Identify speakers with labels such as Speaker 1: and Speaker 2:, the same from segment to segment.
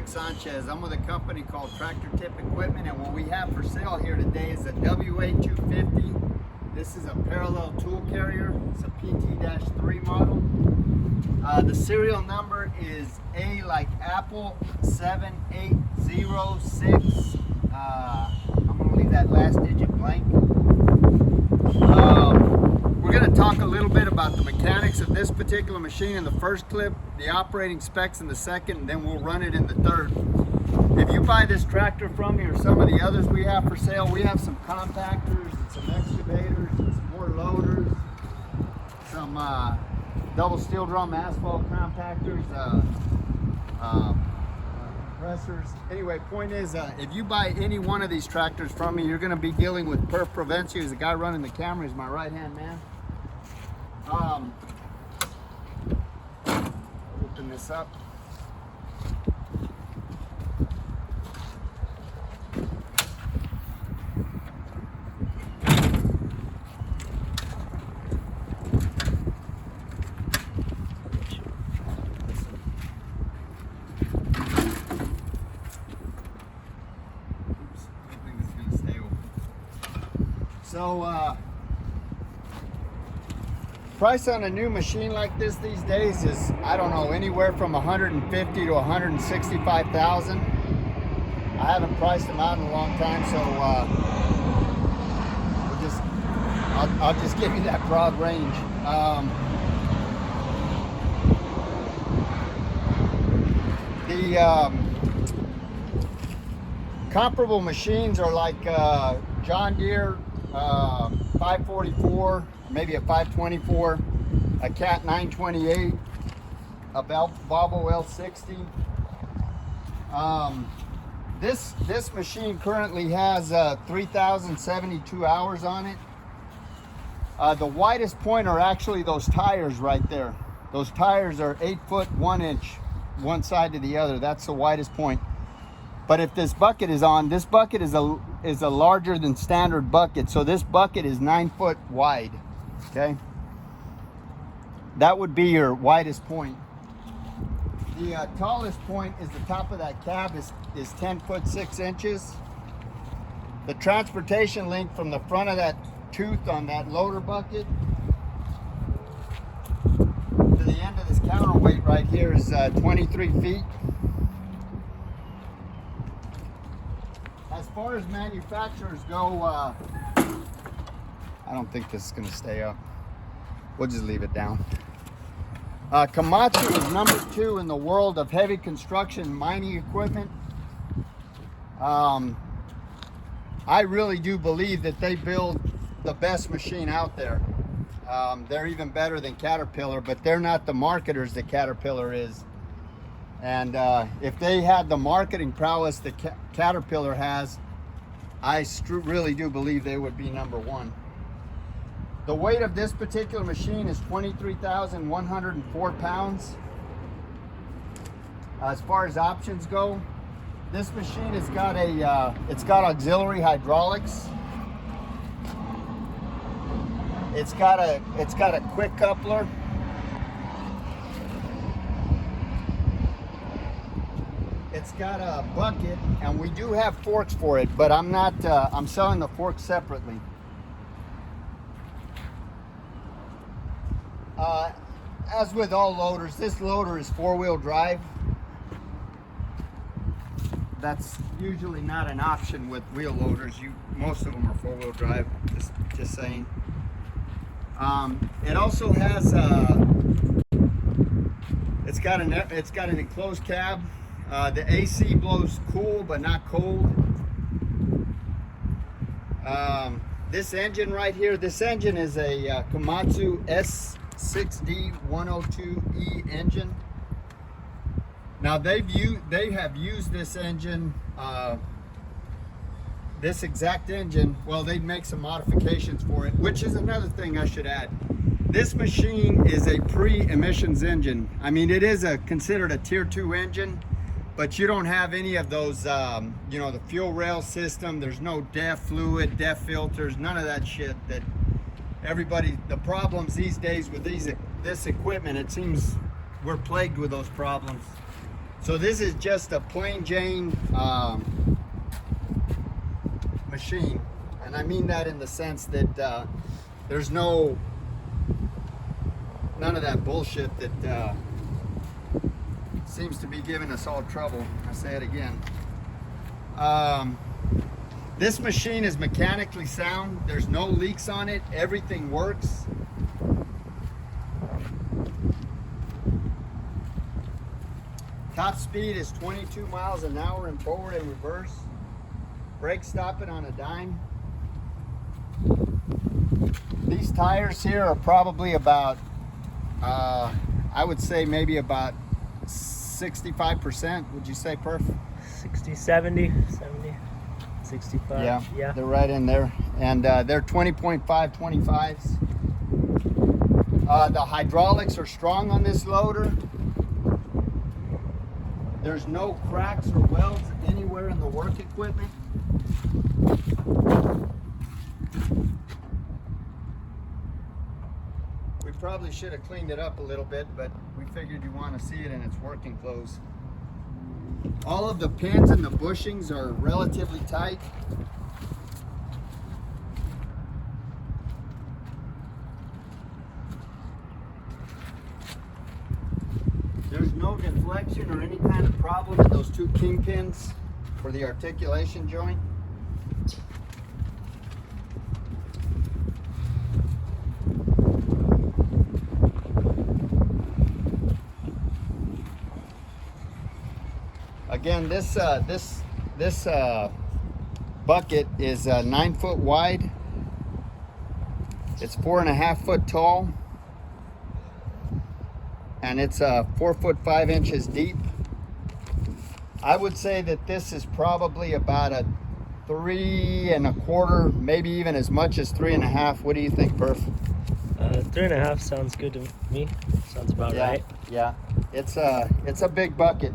Speaker 1: Sanchez. I'm with a company called Tractor Tip Equipment, and what we have for sale here today is a WA250. This is a parallel tool carrier. It's a PT-3 model. The serial number is A like Apple 7806. I'm going to leave that last digit blank. We're going to talk a little bit about the mechanics of this particular machine in the first clip, the operating specs in the second, and then we'll run it in the third. If you buy this tractor from me or some of the others we have for sale, we have some compactors and some excavators and some more loaders, some double steel drum asphalt compactors, compressors. Anyway, point is, if you buy any one of these tractors from me, you're going to be dealing with Perf Provencio. He's the guy running the camera. He's my right-hand man. Open this up. So, price on a new machine like this these days is, I don't know, anywhere from 150 to 165,000. I haven't priced them out in a long time, so I'll just give you that broad range. The comparable machines are like John Deere 544, maybe a 524, a Cat 928, a Volvo L60. This machine currently has 3,072 hours on it. The widest point are actually those tires right there. Those tires are 8 foot 1 inch, one side to the other. That's the widest point. But if this bucket is on, this bucket is a larger than standard bucket. So this bucket is 9 foot wide, okay? That would be your widest point. The tallest point is the top of that cab is 10 foot 6 inches. The transportation link from the front of that tooth on that loader bucket to the end of this counterweight right here is 23 feet. As far as manufacturers go, I don't think this is going to stay up. We'll just leave it down. Komatsu is number 2 in the world of heavy construction mining equipment. I really do believe that they build the best machine out there. They're even better than Caterpillar, but they're not the marketers that Caterpillar is. And if they had the marketing prowess that Caterpillar has, I really do believe they would be number 1. The weight of this particular machine is 23,104 pounds. As far as options go, this machine has got it's got auxiliary hydraulics. It's got a quick coupler. It's got a bucket, and we do have forks for it, but I'm selling the forks separately. As with all loaders, this loader is 4-wheel drive. That's usually not an option with wheel loaders. Most of them are 4-wheel drive, just saying. It also has it's got an enclosed cab. The AC blows cool but not cold. This engine right here, this engine is a Komatsu S6D102E engine. Now they have used this engine, this exact engine. Well, they'd make some modifications for it, which is another thing I should add. This machine is a pre-emissions engine. I mean, it is considered a tier 2 engine, but you don't have any of those, the fuel rail system. There's no DEF fluid, DEF filters, none of that shit that the problems these days with this equipment, it seems we're plagued with those problems. So this is just a plain Jane machine, and I mean that in the sense that there's none of that bullshit that seems to be giving us all trouble. I say it again. This machine is mechanically sound. There's no leaks on it. Everything works. Top speed is 22 miles an hour in forward and reverse. Brake stop it on a dime. These tires here are probably about, I would say maybe about 65%. Would you say, Perf?
Speaker 2: 60, 70, 65.
Speaker 1: Yeah, they're right in there. And they're 20.5, 25s. The hydraulics are strong on this loader. There's no cracks or welds anywhere in the work equipment. We probably should have cleaned it up a little bit, but we figured you want to see it in its working clothes. All of the pins and the bushings are relatively tight. There's no deflection or any kind of problem with those two kingpins for the articulation joint. Again, this bucket is 9 foot wide. It's 4.5 foot tall. And it's 4 foot 5 inches deep. I would say that this is probably about a 3 1/4, maybe even as much as 3 1/2. What do you think, Perf?
Speaker 2: 3 1/2 sounds good to me. Sounds about right.
Speaker 1: Yeah, it's a big bucket,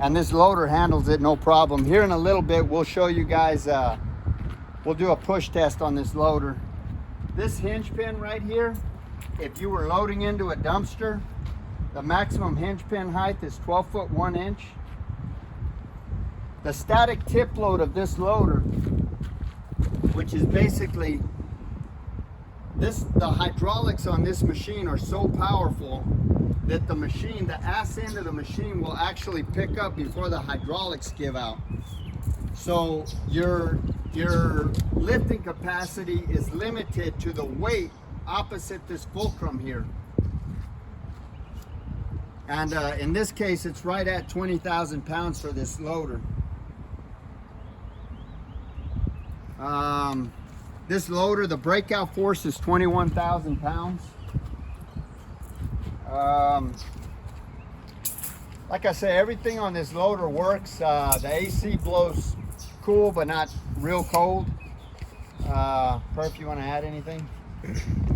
Speaker 1: and this loader handles it no problem. Here in a little bit, we'll show you guys. We'll do a push test on this loader. This hinge pin right here, if you were loading into a dumpster, the maximum hinge pin height is 12 foot 1 inch. The static tip load of this loader, which is basically the hydraulics on this machine are so powerful that the machine, the ass end of the machine will actually pick up before the hydraulics give out. So your lifting capacity is limited to the weight opposite this fulcrum here. And in this case, it's right at 20,000 pounds for this loader. This loader, the breakout force is 21,000 pounds. Like I say, everything on this loader works. The AC blows cool, but not real cold. Perf, you want to add anything?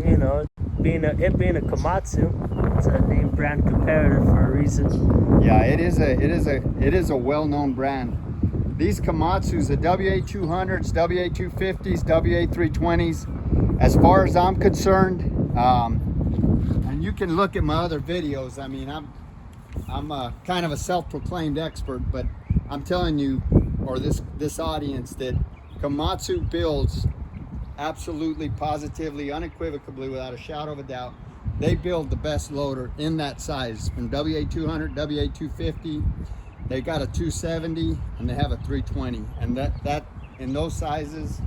Speaker 2: You know, being a Komatsu, it's a name brand comparator for a reason.
Speaker 1: Yeah, it is a well-known brand. These Komatsus, the WA200s, WA250s, WA320s, as far as I'm concerned, and you can look at my other videos. I mean, I'm a kind of a self-proclaimed expert, but I'm telling you, or this audience, that Komatsu builds absolutely, positively, unequivocally, without a shadow of a doubt. They build the best loader in that size, from WA200, WA250. They got a 270 and they have a 320, and that in those sizes,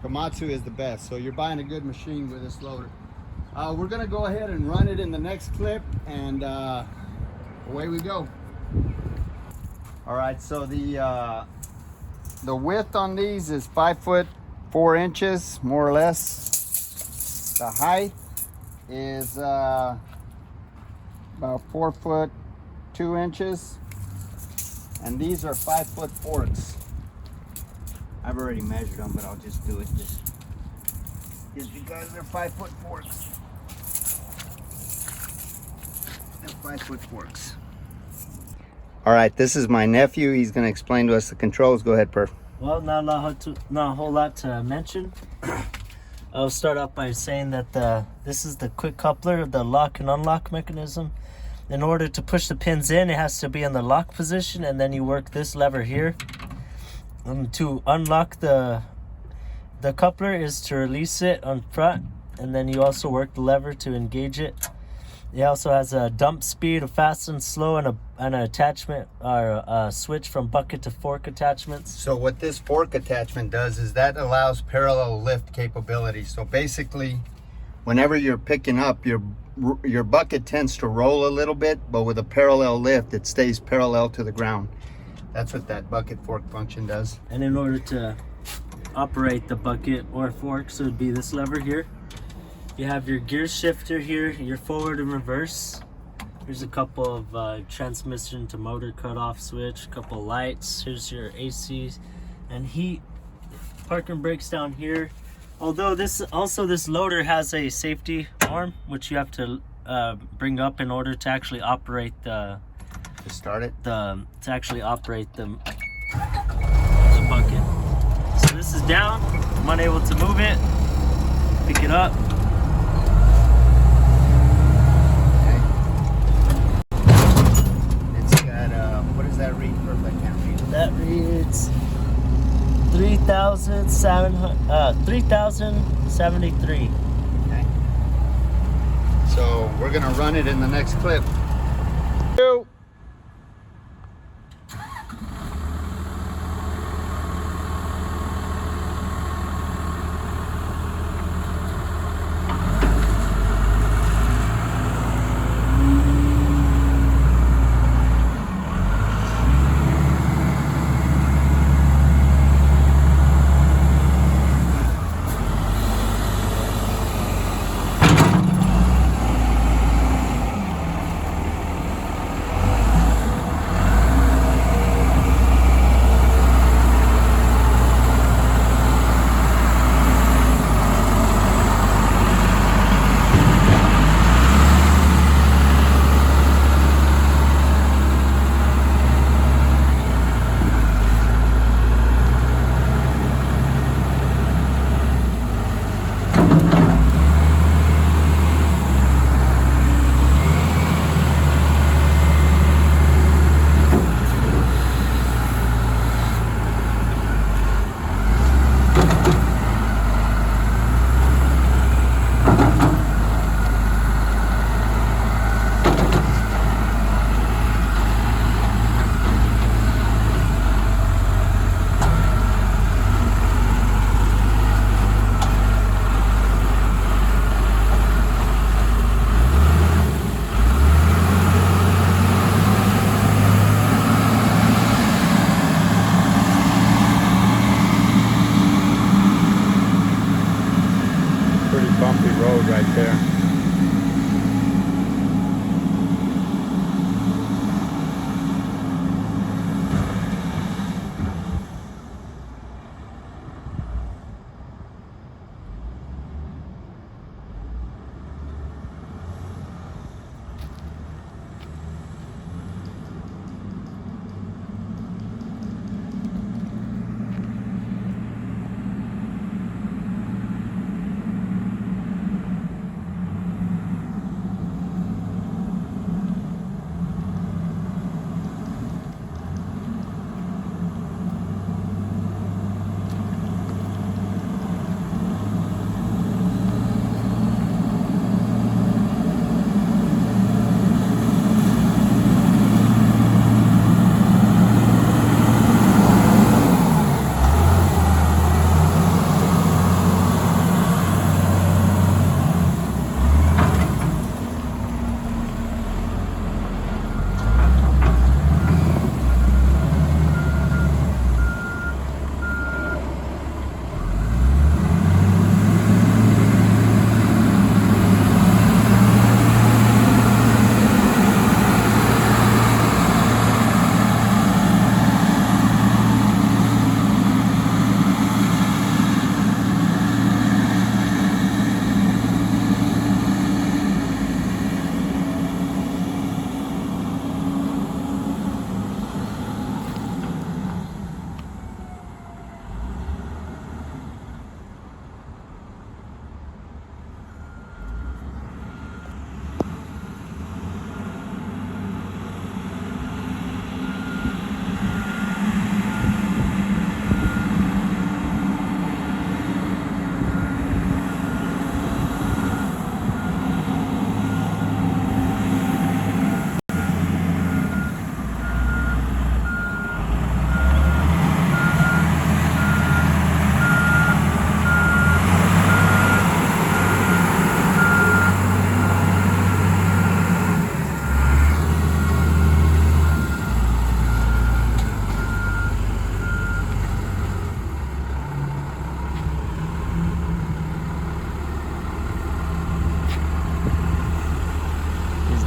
Speaker 1: Komatsu is the best. So you're buying a good machine with this loader. We're gonna go ahead and run it in the next clip, and away we go. All right, so the width on these is 5 foot 4 inches, more or less. The height is about 4 foot 2 inches. And these are 5 foot forks. I've already measured them, but I'll just do it just because they're 5 foot forks. They're 5 foot forks. All right, this is my nephew. He's going to explain to us the controls. Go ahead, Perf.
Speaker 2: Well, not a whole lot to mention. I'll start off by saying that this is the quick coupler of the lock and unlock mechanism. in order to push the pins in, it has to be in the lock position, and then you work this lever here. To unlock the coupler is to release it on front, and then you also work the lever to engage it. It also has a dump speed, a fast and slow, and an attachment or a switch from bucket to fork attachments.
Speaker 1: So what this fork attachment does is that allows parallel lift capability. So basically, whenever you're picking up, your bucket tends to roll a little bit, but with a parallel lift, it stays parallel to the ground. That's what that bucket fork function does.
Speaker 2: And in order to operate the bucket or fork, so it'd be this lever here. You have your gear shifter here, your forward and reverse. Here's a couple of transmission to motor cutoff switch, a couple of lights. Here's your AC and heat. Parking brakes down here. Although this loader has a safety arm, which you have to bring up in order to actually operate the bucket. So this is down. I'm unable to move it. Pick it up.
Speaker 1: What does that read? Perfect, I can't read it.
Speaker 2: That reads 3,073.
Speaker 1: Okay. So we're gonna run it in the next clip. Go.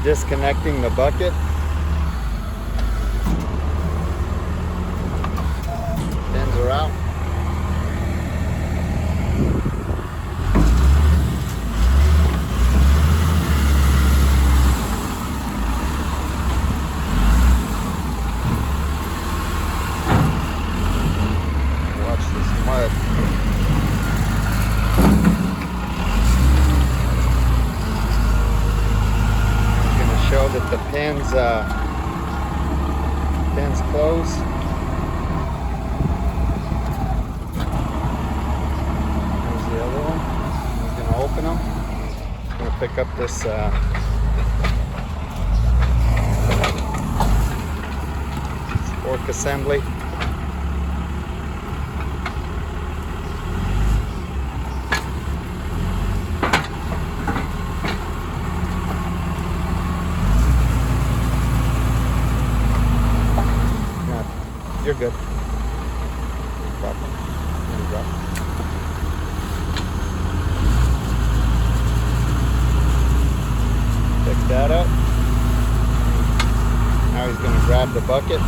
Speaker 1: disconnecting the bucket. Pins are out. Watch this mud. Show that the pins close. There's the other one. He's going to open them. He's going to pick up this fork assembly. You're good. Drop it. Drop it. Pick that up. Now he's going to grab the bucket.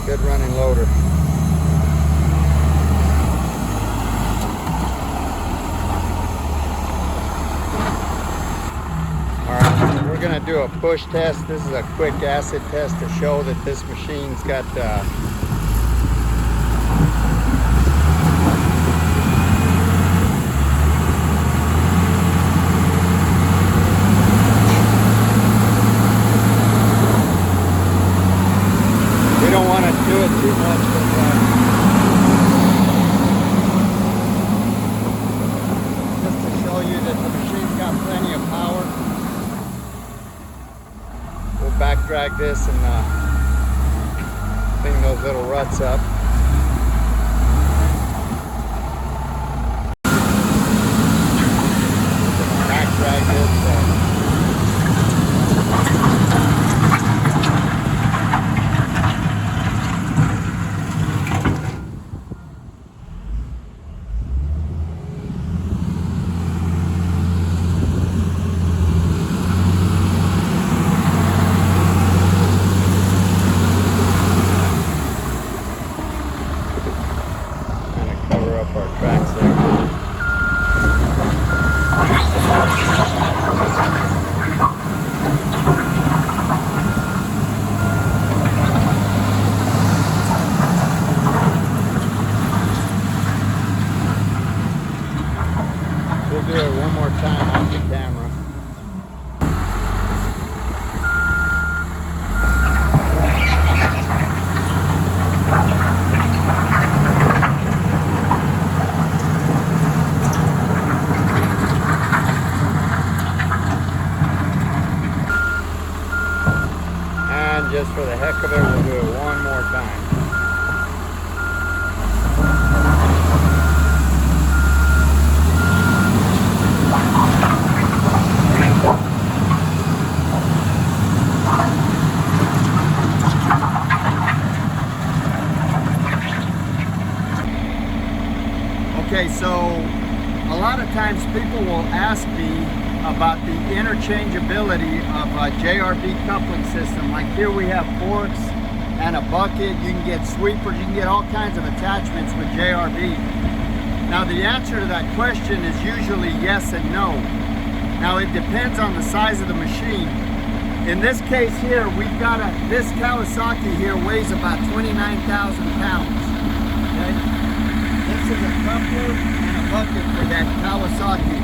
Speaker 1: Good running loader. Alright, we're going to do a push test. This is a quick acid test to show that this machine's got we don't want to do it too much, but just to show you that the machine's got plenty of power. We'll back drag this and clean those little ruts up. Back drag this. Our tracks there. We'll do it one more time off the camera. Just for the heck of it, we'll do it one more time. Okay, so a lot of times people will ask me about the interchangeability of a JRB coupling system. Like here we have forks and a bucket. You can get sweepers, you can get all kinds of attachments with JRB. Now the answer to that question is usually yes and no. Now it depends on the size of the machine. In this case here, we've got this Kawasaki here weighs about 29,000 pounds. Okay? This is a coupler and a bucket for that Kawasaki.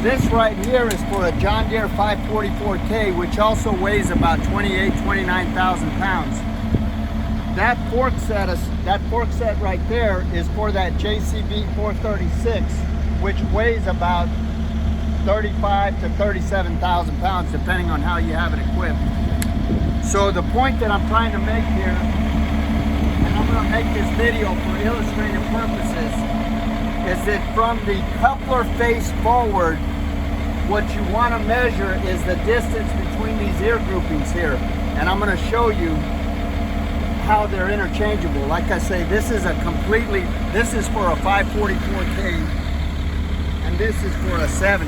Speaker 1: This right here is for a John Deere 544K, which also weighs about 29,000 pounds. that fork set right there is for that JCB 436, which weighs about 35 to 37,000 pounds, depending on how you have it equipped. So the point that I'm trying to make here, and I'm going to make this video for illustrative purposes, is that from the coupler face forward, what you want to measure is the distance between these ear groupings here. And I'm going to show you how they're interchangeable. Like I say, this is for a 544K, and this is for a 70.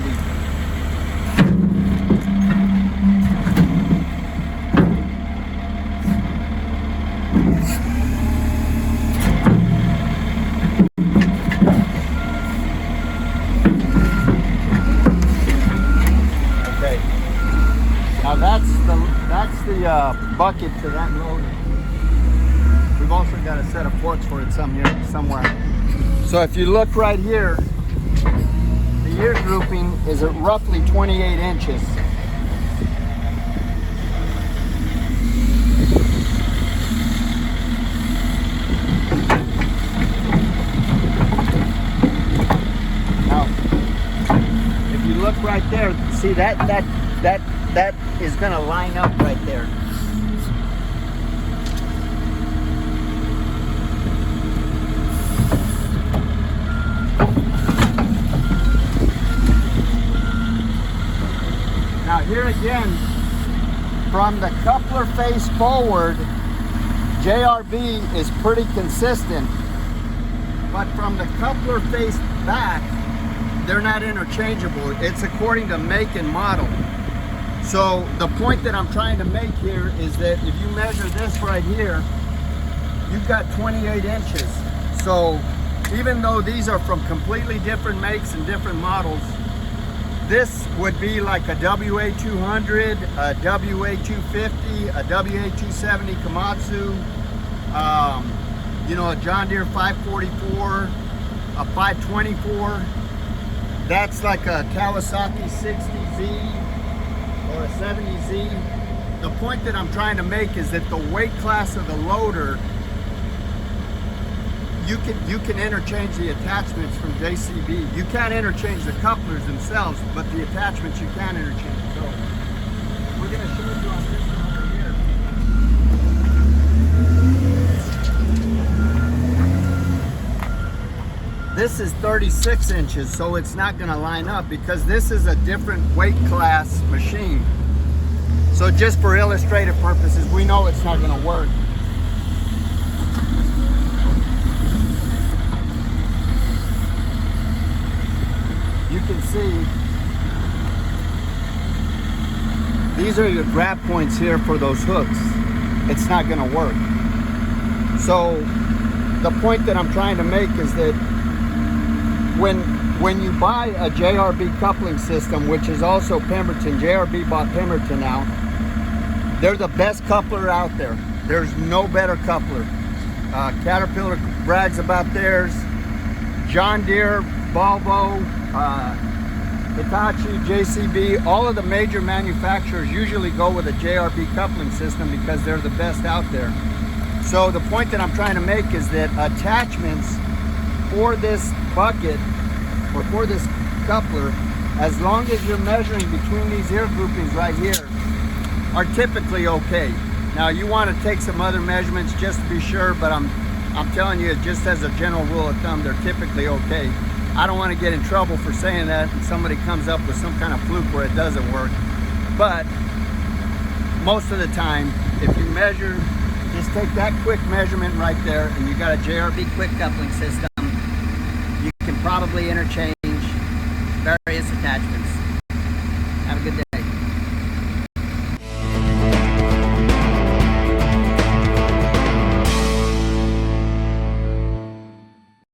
Speaker 1: Okay. Now that's the bucket to that loader. We've also got a set of forks for it somewhere. So if you look right here, the ear grouping is at roughly 28 inches. Now, if you look right there, see that is going to line up right there. Now here again, from the coupler face forward, JRB is pretty consistent, but from the coupler face back, they're not interchangeable. It's according to make and model. So the point that I'm trying to make here is that if you measure this right here, you've got 28 inches. So even though these are from completely different makes and different models, this would be like a WA200, a WA250, a WA270 Komatsu, you know, a John Deere 544, a 524. That's like a Kawasaki 60Z or a 70Z. The point that I'm trying to make is that the weight class of the loader, you can interchange the attachments from JCB. You can't interchange the couplers themselves, but the attachments you can interchange. So we're going to show you on this one over here. This is 36 inches, so it's not going to line up because this is a different weight class machine. So just for illustrative purposes, we know it's not going to work. You can see these are your grab points here for those hooks. It's not going to work. So the point that I'm trying to make is that when you buy a JRB coupling system, which is also Pemberton, JRB bought Pemberton now, they're the best coupler out there. There's no better coupler. Caterpillar brags about theirs. John Deere, Volvo, Hitachi, JCB, all of the major manufacturers usually go with a JRB coupling system because they're the best out there. So the point that I'm trying to make is that attachments for this bucket or for this coupler, as long as you're measuring between these ear groupings right here, are typically okay. Now you want to take some other measurements just to be sure, but I'm telling you, just as a general rule of thumb, they're typically okay. I don't want to get in trouble for saying that and somebody comes up with some kind of fluke where it doesn't work. But most of the time, if you measure, just take that quick measurement right there and you got a JRB quick coupling system, you can probably interchange various attachments.